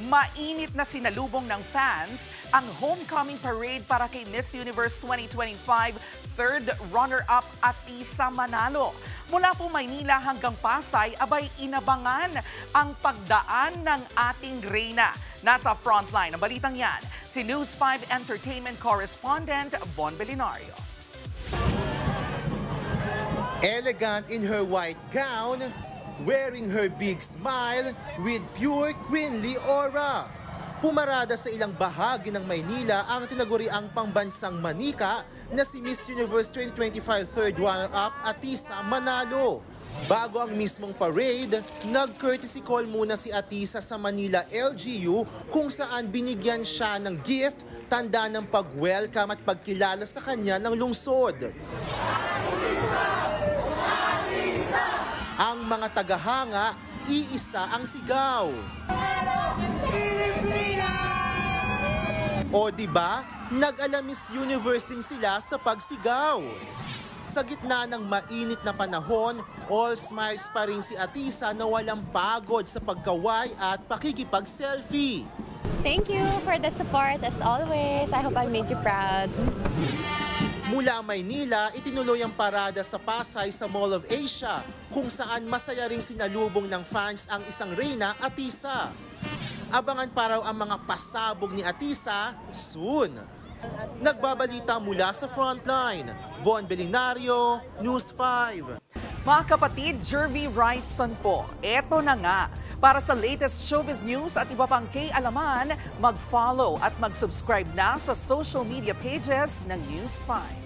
Mainit na sinalubong ng fans ang homecoming parade para kay Miss Universe 2025 third runner-up Atisa Manalo. Mula po Maynila hanggang Pasay, abay inabangan ang pagdaan ng ating reyna. Nasa frontline ng balitang yan, si News 5 Entertainment Correspondent Von Belinario. Elegant in her white gown, wearing her big smile with pure queenly aura. Pumarada sa ilang bahagi ng Maynila ang tinaguriang pambansang manika na si Miss Universe 2025 third runner-up Atisa Manalo. Bago ang mismong parade, nag-courtesy call muna si Atisa sa Manila LGU kung saan binigyan siya ng gift, tanda ng pag-welcome at pagkilala sa kanya ng lungsod. Ang mga tagahanga, iisa ang sigaw. O diba, nag-alamis Universe din sila sa pagsigaw. Sa gitna ng mainit na panahon, all smiles pa rin si Atisa na walang pagod sa pagkaway at pakikipag-selfie. Thank you for the support as always. I hope I made you proud. Mula Maynila, itinuloy ang parada sa Pasay sa Mall of Asia, kung saan masaya ring sinalubong ng fans ang isang reyna, Atisa. Abangan pa raw ang mga pasabog ni Atisa soon. Nagbabalita mula sa frontline, Von Belinario, News 5. Mga kapatid, Jervy Wrightson po, eto na nga. Para sa latest showbiz news at iba pang kay-alaman, mag-follow at mag-subscribe na sa social media pages ng News 5.